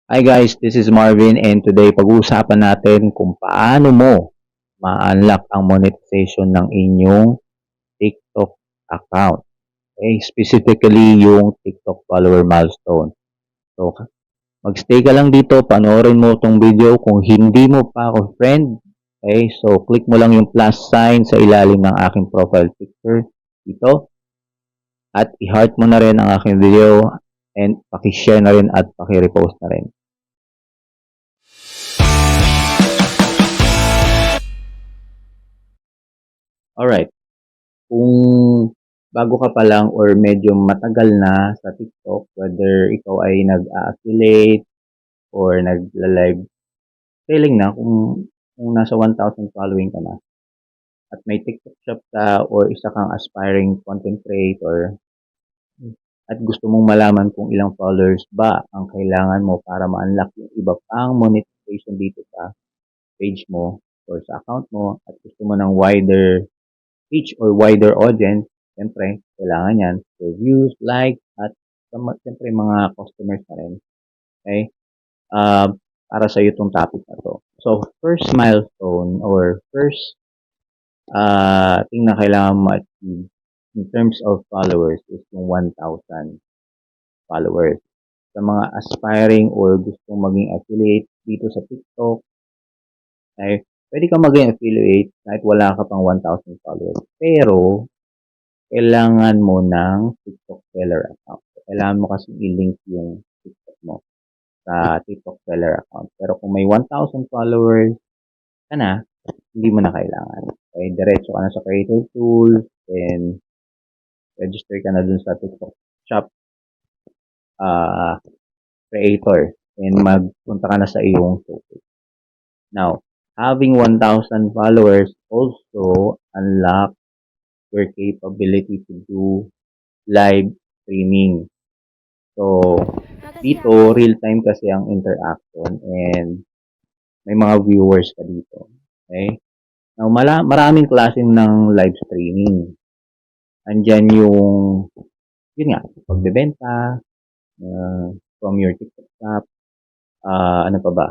Hi guys, this is Marvin and today pag-uusapan natin kung paano mo ma-unlock ang monetization ng inyong TikTok account. Okay, specifically yung TikTok follower milestone. So, magstay ka lang dito, panoorin mo itong video. Kung hindi mo pa ako friend, okay, so click mo lang yung plus sign sa ilalim ng aking profile picture dito at i-heart mo na rin ang aking video and paki-share na rin at paki-repost na rin. Alright. Kung bago ka pa lang or medyo matagal na sa TikTok, whether ikaw ay nag-affiliate or nagla-live selling na, kung nasa 1,000 following ka na, at may TikTok shop ka or isa kang aspiring content creator, at gusto mong malaman kung ilang followers ba ang kailangan mo para ma-unlock yung iba pang monetization dito sa page mo or sa account mo, at gusto mo ng wider reach or wider audience, siyempre, kailangan yan for views, like, at siyempre mga customers na rin. Okay? Uh, para sa itong topic na to. So, first milestone or first thing na kailangan mo achieve in terms of followers is yung 1,000 followers. Sa mga aspiring or gustong maging affiliate dito sa TikTok, okay, pwede ka maging affiliate kahit wala ka pang 1,000 followers. Pero, kailangan mo ng TikTok seller account. Kailangan mo kasi i-link yung TikTok mo sa TikTok seller account. Pero kung may 1,000 followers ka na, hindi mo na kailangan. Okay, diretso ka na sa creator tools and register ka na dun sa TikTok shop uh, creator and magpunta ka na sa iyong topic. Now, having 1,000 followers also unlock your capability to do live streaming. So, dito, real-time kasi ang interaction and may mga viewers ka dito. Okay? Now, maraming klase ng live streaming. Andyan yung, yun nga, pagbebenta, from your TikTok shop, ano pa ba?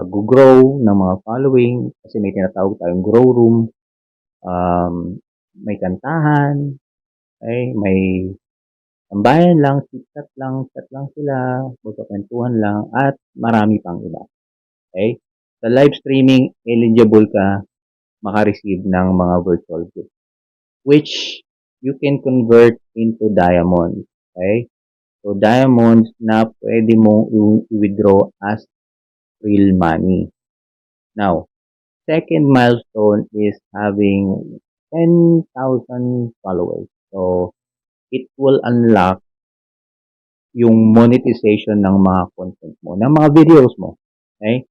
Grow ng mga following, kasi may tinatawag tayong grow room, may kantahan, okay? May tambayan lang, chat lang sila, magkakwentuhan lang, at marami pang iba. Okay? Sa live streaming, eligible ka makareceive ng mga virtual gifts, which you can convert into diamonds. Okay? So, diamonds na pwede mong i-withdraw as real money. Now, second milestone is having 10,000 followers. So, it will unlock yung monetization ng mga content mo, ng mga videos mo. Okay?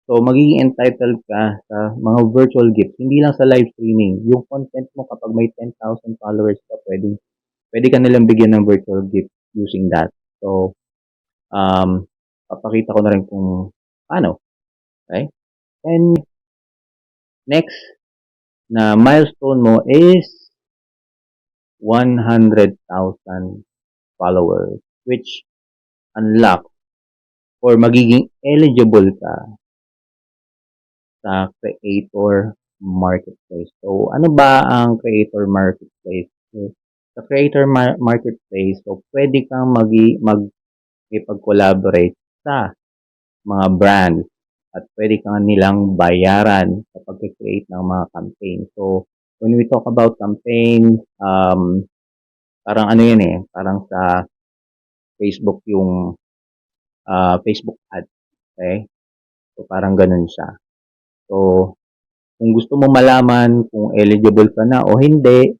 So, magiging entitled ka sa mga virtual gifts. Hindi lang sa live streaming. Yung content mo kapag may 10,000 followers ka, pwede ka nilang bigyan ng virtual gift using that. So, papakita ko na rin kung paano. Okay? And next na milestone mo is 100,000 followers, which unlock or magiging eligible ka sa creator marketplace. So, ano ba ang creator marketplace? Sa creator marketplace, so pwede kang mag-collaborate sa mga brands at pwede kang nilang bayaran sa pag-create ng mga campaign. So, when we talk about campaign, parang ano yan eh, parang sa Facebook yung Facebook ad. Okay? So, parang ganun siya. So, kung gusto mo malaman kung eligible ka na o hindi,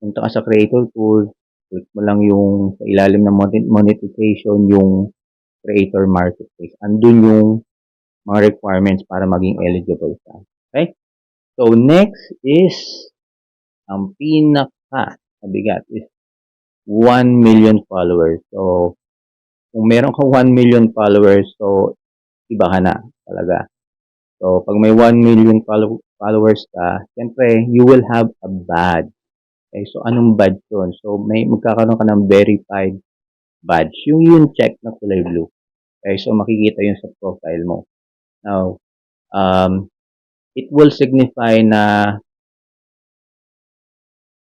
punta ka sa Creator Tools, click mo lang yung sa ilalim ng monetization, yung Creator Marketplace. Andun yung mga requirements para maging eligible ka. Okay? So, next is, ang pinaka-mabigat is 1 million followers. So, kung meron kang 1 million followers, so, iba ka na talaga. So, pag may 1 million followers ka, siyempre, you will have a badge. Okay, so, anong badge yun? So, magkakaroon ka ng verified badge. Yung check na kulay blue. Okay, so makikita yun sa profile mo. Now, it will signify na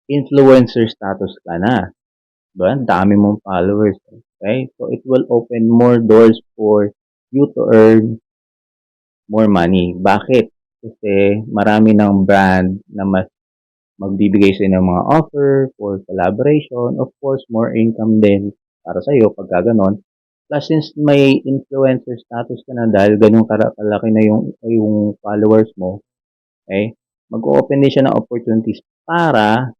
influencer status ka na. Diba? Ang dami mong followers. Okay? So, it will open more doors for you to earn more money. Bakit? Kasi marami ng brand na mas magbibigay sa ng mga offer for collaboration. Of course, more income din para sa iyo pagka ganon. Plus, since may influencer status ka na dahil ganun kalaki na yung followers mo, okay, mag-open din siya ng opportunities para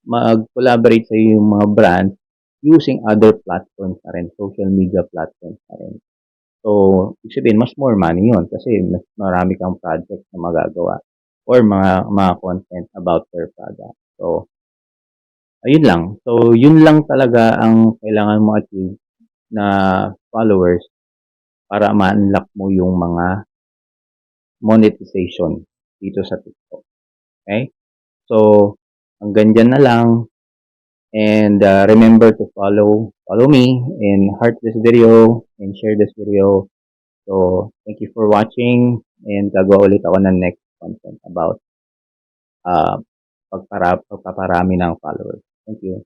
mag-collaborate sa yung mga brand using other platforms na rin, social media platforms na rin. So, ibig sabihin, mas more money yun kasi mas marami kang project na magagawa or mga content about their product. So, ayun lang. So, yun lang talaga ang kailangan mo achieve na followers para ma-unlock mo yung mga monetization dito sa TikTok. Okay? So, hanggang dyan na lang. And remember to follow me and heart this video and share this video. So, thank you for watching and gagawa ulit ako ng next content about pagpaparami ng followers. Thank you.